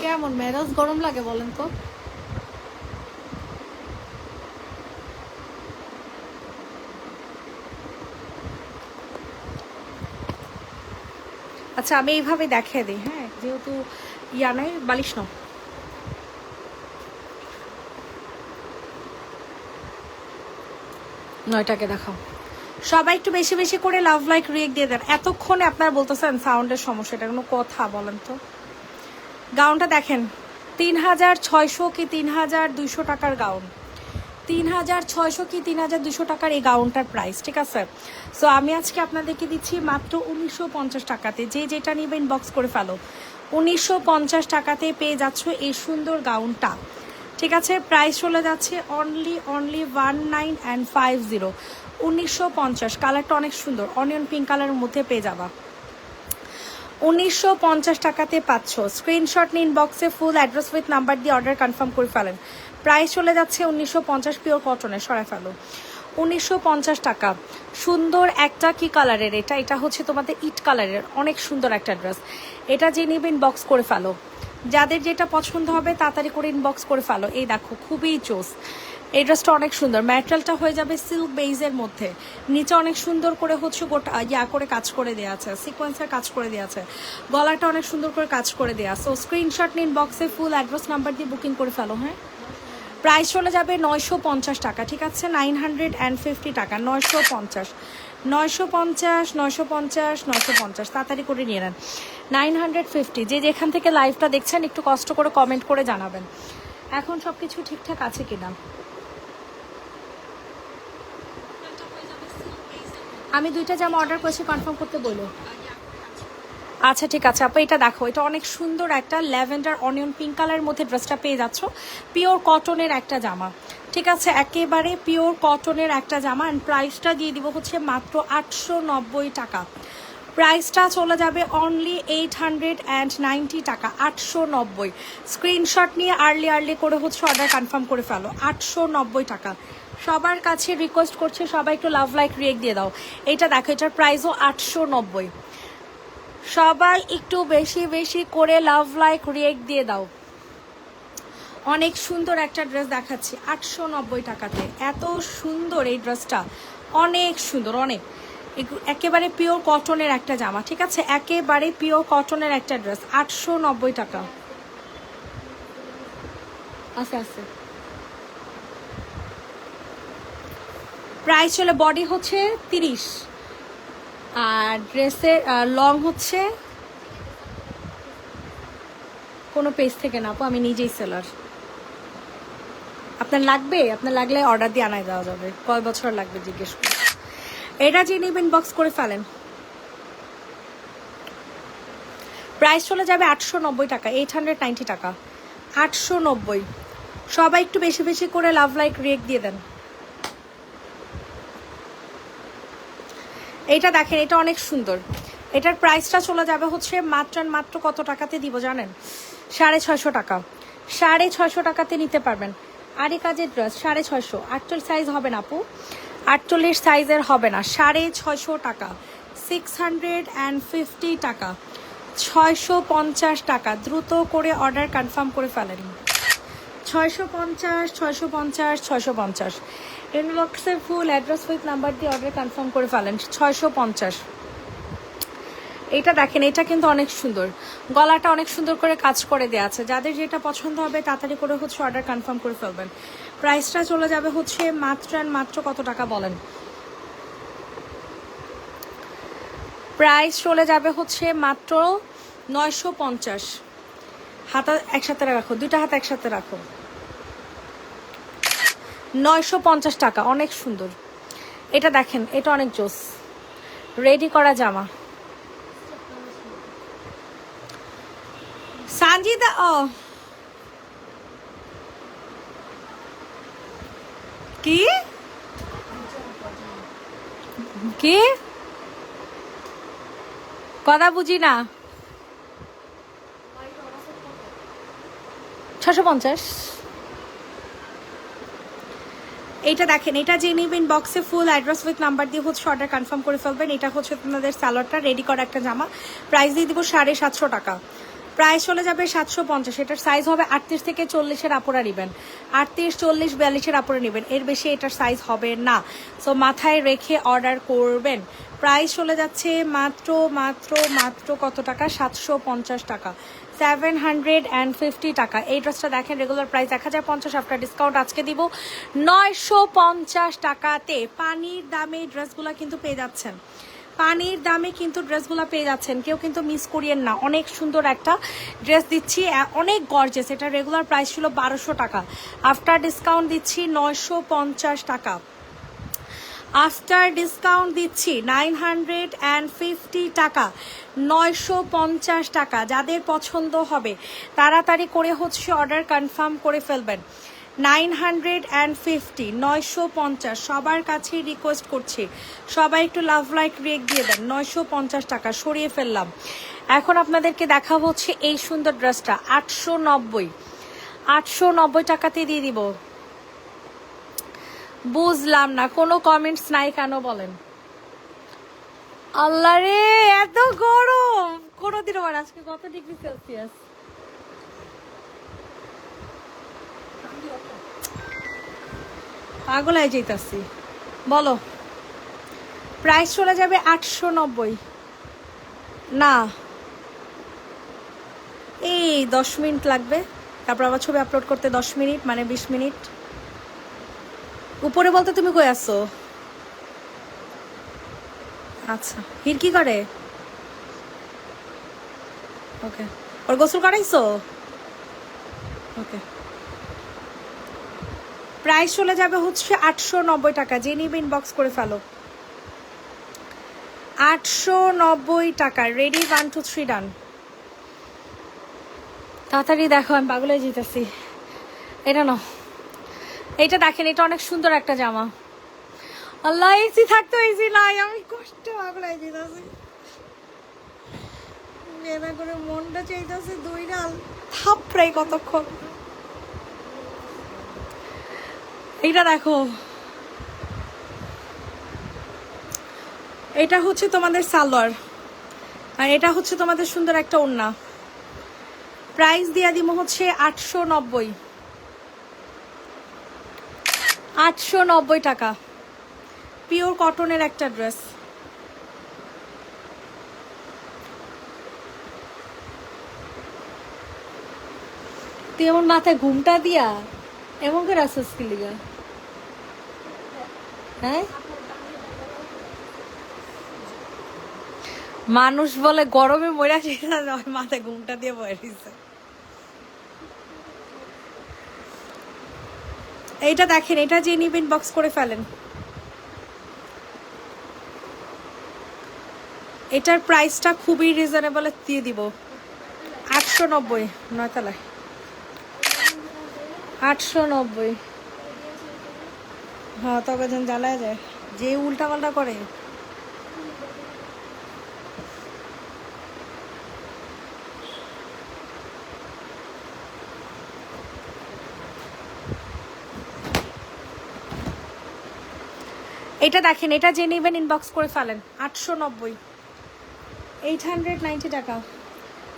কেমন মেজাজ গরম লাগে বলেন তো? আচ্ছা, আমি এইভাবে দেখিয়ে দিই, হ্যাঁ, যেহেতু ইয়া নাই, বালিশ নাও। নয়টাকে দেখাও। সবাই একটু বেশি বেশি করে লাভ লাইক রিয়েক্ট দিয়ে দেন। এতক্ষণে আপনারা বলতেছেন সাউন্ডের সমস্যা, এটা কোনো কথা বলেন তো? গাউনটা দেখেন, 3600 কি 3200 টাকার গাউন, 3600 কি 3200 টাকার এই গাউনটার প্রাইস, ঠিক আছে? সো আমি আজকে আপনাদেরকে দিচ্ছি মাত্র 1950 টাকাতে। যে যেটা নিবে ইনবক্স করে ফেলো। 1950 টাকাতে পেয়ে যাচ্ছ এই সুন্দর গাউনটা। ঠিক আছে, প্রাইস চলে যাচ্ছে অনলি 1950, 1950। কালারটা অনেক সুন্দর, অনিয়ন পিঙ্ক কালারের মধ্যে পেয়ে যাবা। 1950 টাকাতে পাচ্ছ। স্ক্রিনশট নিন, ইনবক্সে ফুল অ্যাড্রেস উইথ নাম্বার দিয়ে অর্ডার কনফার্ম করে ফেলেন। প্রাইস চলে যাচ্ছে 1950, পিওর কটনের, সরাই ফেলো। 1950 টাকা। সুন্দর একটা কি কালারের এটা? এটা হচ্ছে তোমাদের ইট কালারের, অনেক সুন্দর একটা ড্রেস। এটা যে নিবে ইনবক্স করে ফেলো, যাদের যেটা পছন্দ হবে তাড়াতাড়ি করে ইনবক্স করে ফেলো। এই দেখো খুবই জোস, এই ড্রেসটা অনেক সুন্দর। ম্যাটেরিয়ালটা হয়ে যাবে সিল্ক বেইজের মধ্যে, নিচে অনেক সুন্দর করে হচ্ছে গোটা করে কাজ করে দেওয়া আছে, সিকোয়েন্সের কাজ করে দেওয়া আছে, গলাটা অনেক সুন্দর করে কাজ করে দেওয়া। সো স্ক্রিনশট নিন, বক্সে ফুল অ্যাড্রেস নাম্বার দিয়ে বুকিং করে ফেলো। হ্যাঁ, প্রাইস চলে যাবে 950 টাকা। ঠিক আছে, 950 টাকা। 950, 950, 950, 950, তাড়াতাড়ি করে নিয়ে নেন। 950। যে যেখান থেকে লাইভটা দেখছেন একটু কষ্ট করে কমেন্ট করে জানাবেন এখন সব কিছু ঠিকঠাক আছে কিনা। আমি 2টা জামা অর্ডার করেছি, কনফার্ম করতে বলো। আচ্ছা ঠিক আছে আপু, এটা দেখো, এটা অনেক সুন্দর একটা ল্যাভেন্ডার অনিয়ন পিঙ্ক কালারের মধ্যে ড্রেসটা পেয়ে যাচ্ছ। পিওর কটনের একটা জামা, ঠিক আছে, একেবারে পিওর কটনের একটা জামা। অ্যান্ড প্রাইসটা দিয়ে দিব হচ্ছে মাত্র 890 টাকা। প্রাইসটা চলে যাবে অনলি 890 টাকা, 890। স্ক্রিনশট নিয়ে আর্লি করে হচ্ছে অর্ডার কনফার্ম করে ফেলো। 890 টাকা। সবার কাছে রিকোয়েস্ট করছে সবাই একটু লাভ লাইক রিয়েক্ট দিয়ে দাও। এটা দেখো, এটার প্রাইসও 890। সবাই একটু বেশি করে লাভ লাইক রিয়েক্ট দিয়ে দাও। অনেক সুন্দর একটা ড্রেস দেখাচ্ছি 890 টাকাতে। এত সুন্দর এই ড্রেসটা, অনেক সুন্দর, অনেক একেবারে পিওর কটনের একটা জামা। ঠিক আছে, একেবারে পিওর কটনের একটা ড্রেস, 890 টাকা। আস্তে আস্তে প্রাইস চলে, বডি হচ্ছে 30 আর ড্রেসের লং হচ্ছে কোনো পেজ থেকে না আপু, আমি নিজেই সেলার। আপনার লাগবে, আপনার লাগলে অর্ডার দিয়ে আনাই দেওয়া যাবে। কয় বছর লাগবে জিজ্ঞেস করুন। এটা যে নেবেন বক্স করে ফেলেন। প্রাইস চলে যাবে 890 টাকা, 890 টাকা, 890। সবাই একটু বেশি করে লাভ লাইক রিয়েক্ট দিয়ে দেন। এইটা দেখেন, এটা অনেক সুন্দর। এটার প্রাইসটা চলে যাবে হচ্ছে মাত্র কত টাকাতে দিব জানেন? 650 টাকা। 650 টাকাতে নিতে পারবেন। আর এই কাজের ড্রেস 650। 48 সাইজ হবে না আপু, 48 সাইজের হবে না। 650 টাকা, 650 টাকা, 650 টাকা। দ্রুত করে অর্ডার কনফার্ম করে ফেলেন। 650, 650, 650। ইনবক্সে ফুল অ্যাড্রেস উইথ নাম্বার দিয়ে অর্ডার কনফার্ম করে ফেলেন। 650। এটা দেখেন, এটা কিন্তু অনেক সুন্দর, গলাটা অনেক সুন্দর করে কাজ করে দেওয়া আছে। যাদের যেটা পছন্দ হবে তাড়াতাড়ি করে হচ্ছে অর্ডার কনফার্ম করে ফেলবেন। প্রাইসটা চলে যাবে হচ্ছে মাত্র কত টাকা বলেন? প্রাইস চলে যাবে হচ্ছে মাত্র 950। হাতা একসাথে রাখো, 2টা হাত একসাথে রাখো। 950 টাকা, অনেক সুন্দর। এটা দেখেন, এটা অনেক জোস, রেডি করা জামা। সানজিদা কি কি কথা বুঝি না। 650। এইটা দেখেন, এটা যে নেবেন বক্সে ফুল অ্যাড্রেস উইথ নাম্বার দিয়ে হচ্ছে অর্ডার কনফার্ম করে ফেলবেন। এটা হচ্ছে আপনাদের সালোয়ারটা, রেডি করা একটা জামা। প্রাইস দিয়ে দিব 750 টাকা। প্রাইস চলে যাবে 750। এটার সাইজ হবে 38 থেকে 40-এর আপুরা নেবেন, 38, 40, 42-এর আপুরা নেবেন, এর বেশি এটার সাইজ হবে না। সো মাথায় রেখে অর্ডার করবেন। প্রাইস চলে যাচ্ছে মাত্র কত টাকা? 750 টাকা, 750 টাকা। এই ড্রেসটা দেখেন, রেগুলার প্রাইস 1050, আফটার ডিসকাউন্ট আজকে দিব 950 টাকাতে। পানির দামে ড্রেসগুলো কিন্তু পেয়ে যাচ্ছেন, পানির দামে কিন্তু ড্রেসগুলো পেয়ে যাচ্ছেন, কেউ কিন্তু মিস করিয়েন না। অনেক সুন্দর একটা ড্রেস দিচ্ছি, অনেক গর্জিয়াস। এটা রেগুলার প্রাইস ছিল 1200 টাকা, আফটার ডিসকাউন্ট দিচ্ছি 950 টাকা। আফটার ডিসকাউন্ট দিচ্ছি 950 টাকা, 950 টাকা। যাদের পছন্দ হবে তাড়াতাড়ি করে হচ্ছে অর্ডার কনফার্ম করে ফেলবেন। 950, 950 সবার কাছেই রিকোয়েস্ট করছি, সবাই একটু লাভ লাইক রিয়েক্ট দিয়ে দেন। 950 টাকা সরিয়ে ফেললাম। এখন আপনাদেরকে দেখাবো হচ্ছে এই সুন্দর ড্রেসটা 890 টাকাতে দিয়ে দিব। বুঝলাম না, কোনো কমেন্টস নাই কেন বলেন? আল্লাহ রে, এত গরম কোনোদিন আমার। আজকে কত ডিগ্রি সেলসিয়াস? পাগল হয়ে যাইতাছি। বলো, প্রাইস চলে যাবে 890। না, এই 10 মিনিট লাগবে, তারপর আবার ছবি আপলোড করতে 10 মিনিট, মানে 20 মিনিট। উপরে বলতে তুমি কই আসছো? আচ্ছা, হির কি করে? ওকে, ওর গোসল করাইছো? ওকে, প্রাইস চলে যাবে হচ্ছে 890 টাকা। যে নিবে ইনবক্স করে ফেলো। 890 টাকা। রেডি, 1 2 3 ডান। তাড়াতাড়ি দেখো, আমি পাগল হয়ে যেতেছি। এটা নাও, এইটা দেখেন, এটা অনেক সুন্দর একটা জামা। আল্লাহ, এসি থাকতো, এসি নাই, আমি কষ্ট পাগল হয়ে যেতেছি। মেলা করে মনটা চাইতেছে দুই ডাল থাপড়াই কতক্ষণ। এইটা দেখো, এটা হচ্ছে তোমাদের সালোয়ার, আর এটা হচ্ছে তোমাদের সুন্দর একটা ওড়না। প্রাইস দিয়ে দিব হচ্ছে 890, 890 টাকা। পিওর কটনের একটা ড্রেস। তুই এমন মাথায় ঘুমটা দিয়া এমন করে আসছিস কি লিগা? হ্যাঁ, মানুষ বলে গরমে মরে মাথায় ঘুমটা দিয়ে বয়ে দিছে। এইটা দেখেন, এটা যে নিবেন বক্স করে ফেলেন। এটার প্রাইসটা খুবই রিজনেবল দিয়ে দিব, 890। নয়তলায় 890। হ্যাঁ, তবে যেন জ্বালায় যায়, যে উল্টা পাল্টা করে। এটা দেখেন, এটা যে নেবেন ইনবক্স করে ফেলেন। 890, 890 টাকা।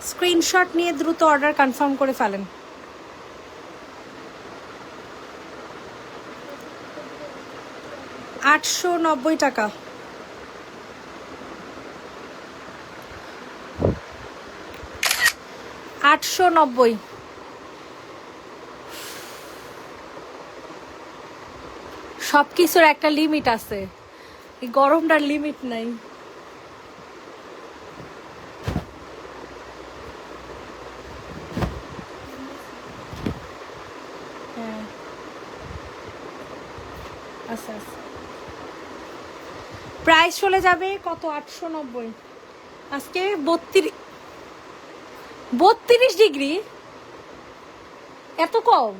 স্ক্রিনশট নিয়ে দ্রুত অর্ডার কনফার্ম করে ফেলেন। $890 টাকা। $890। সবকিছুর একটা লিমিট আছে, এই গরমটার লিমিট নাই। হ্যাঁ, আচ্ছা আচ্ছা। প্রাইস চলে যাবে কত? 890। আজকে 32 ডিগ্রি, এত কম?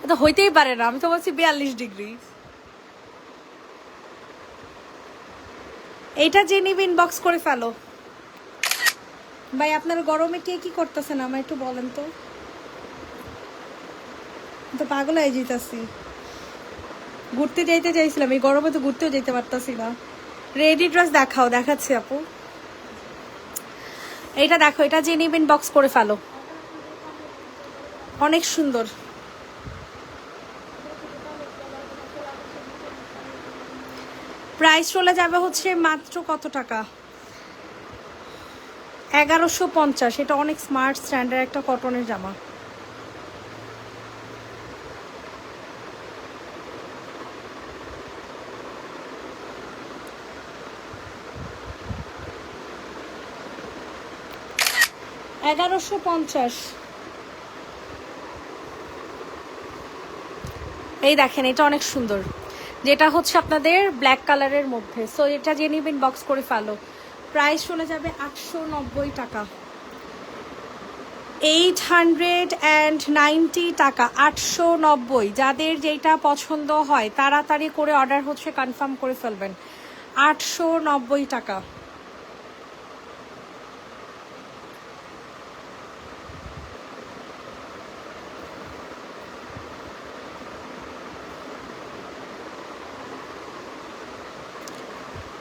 এটা হইতেই পারে না, আমি তো বলছি 42 ডিগ্রি। এইটা যে নিবে ইনবক্স করে ফেলো। ভাই, আপনার গরমে কে কি করতেছেন আমার একটু বলেন তো। তো পাগল হয়ে যেতেছি। ঘুরতে যাইতে চাইছিলাম, এই গরমে তো ঘুরতেও যেতে পারতাছি না। রেডি ড্রেস দেখাও, দেখাচ্ছি আপু। এইটা দেখো, এটা যে নিবে ইনবক্স করে ফেলো, অনেক সুন্দর। প্রাইস চলে যাবে হচ্ছে মাত্র কত টাকা? 1150। এটা অনেক স্মার্ট স্ট্যান্ডার্ড একটা কটনের জামা। $1150। এই দেখেন, এটা অনেক সুন্দর। যেটা হচ্ছে আপনাদের ব্ল্যাক কালারের মধ্যে। সো এটা যে নিবেন বক্স করে ফেলো। প্রাইস চলে যাবে 890 টাকা, 890 টাকা, 890। যাদের যেটা পছন্দ হয় তাড়াতাড়ি করে অর্ডার হচ্ছে কনফার্ম করে ফেলবেন। 890 টাকা।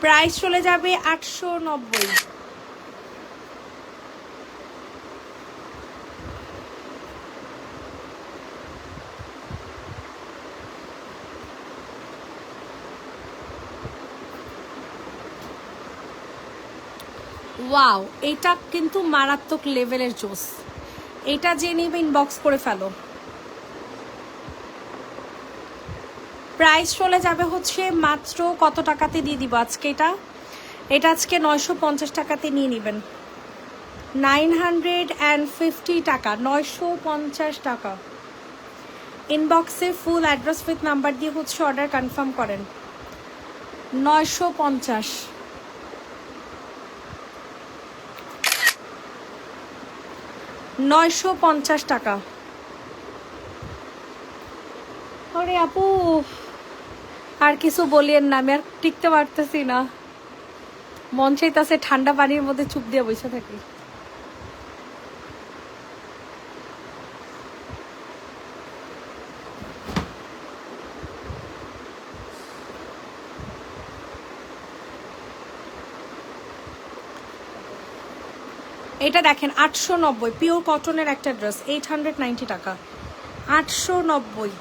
প্রাইস চলে যাবে 890। ওয়াও, এটা কিন্তু মারাত্মক লেভেলের জোস। এটা যে নিবে ইনবক্স করে ফেলো। প্রাইস চলে যাবে হচ্ছে মাত্র কত টাকাতে দিয়ে দিব আজকে এটা আজকে 950 টাকাতে নিয়ে নেবেন। 950 টাকা, 950 টাকা। ইনবক্সে ফুল অ্যাড্রেস উইথ নাম্বার দিয়ে হচ্ছে অর্ডার কনফার্ম করেন। 950, 950 টাকা। আরে আপু আর কিছু বলিয়েন না, আমি আর টিকতে পারতেছি না। মন চাইতেছে ঠান্ডা পানির মধ্যে চুপ দিয়ে বসে থাকি। এটা দেখেন 890, পিওর কটনের একটা ড্রেস, 890 টাকা, 890।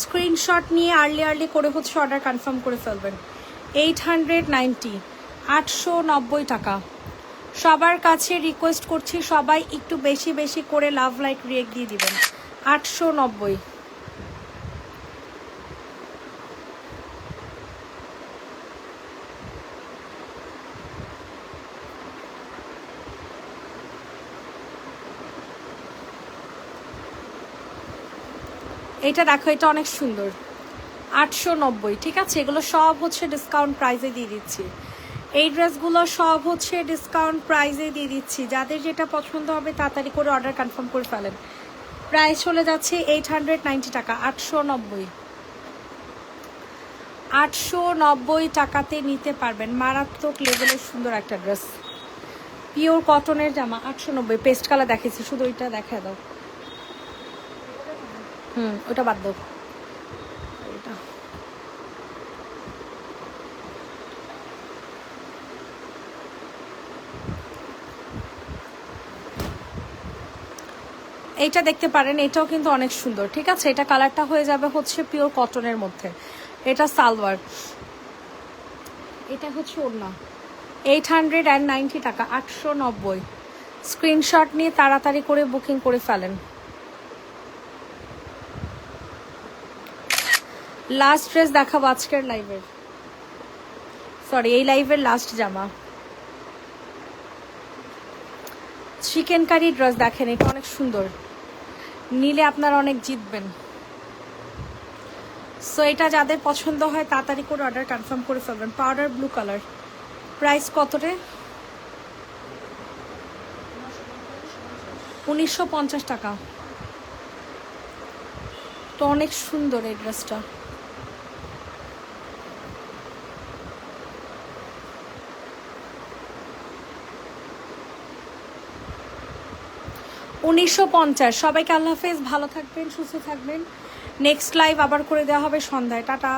স্ক্রিনশট নিয়ে আর্লি করে হচ্ছে অর্ডার কনফার্ম করে ফেলবেন। 890, 890 টাকা। সবার কাছে রিকোয়েস্ট করছি সবাই একটু বেশি বেশি করে লাভ লাইক রিয়েক্ট দিয়ে দিবেন। 890। এটা দেখো, এটা অনেক সুন্দর, 890। ঠিক আছে, এগুলো সব হচ্ছে ডিসকাউন্ট প্রাইসে দিয়ে দিচ্ছি। এই ড্রেসগুলো সব হচ্ছে ডিসকাউন্ট প্রাইসে দিয়ে দিচ্ছি। যাদের যেটা পছন্দ হবে তাড়াতাড়ি করে অর্ডার কনফার্ম করে ফেলেন। প্রাইস চলে যাচ্ছে 890 টাকা, 890, 890 টাকাতে নিতে পারবেন। মারাত্মক লেভেলের সুন্দর একটা ড্রেস, পিওর কটনের জামা, 890। পেস্ট কালার দেখেছি, শুধু ওইটা দেখা দাও। ওটা বাদ দাও। এইটা দেখতে পারেন, এটাও কিন্তু অনেক সুন্দর। ঠিক আছে, এটা কালারটা হয়ে যাবে হচ্ছে পিওর কটনের মধ্যে। এটা সালোয়ার, এটা হচ্ছে ওড়না। 890 টাকা, 890। স্ক্রিনশট নিয়ে তাড়াতাড়ি করে বুকিং করে ফেলেন। লাস্ট ড্রেস দেখাবো আজকের লাইভের, সরি এই লাইভের লাস্ট জামা। চিকেন কারি ড্রেস দেখেন, এটা অনেক সুন্দর, নিলে আপনারা অনেক জিতবেন। সো এটা যাদের পছন্দ হয় তাড়াতাড়ি করে অর্ডার কনফার্ম করে ফেলবেন। Powder blue colour. প্রাইস কত রে? 1950 টাকা। তো অনেক সুন্দর এই ড্রেসটা। $1950। সবাইকে আল্লাহ হাফেজ, ভালো থাকবেন, সুস্থ থাকবেন। নেক্সট লাইভ আবার করে দেওয়া হবে সন্ধ্যায়। টাটা।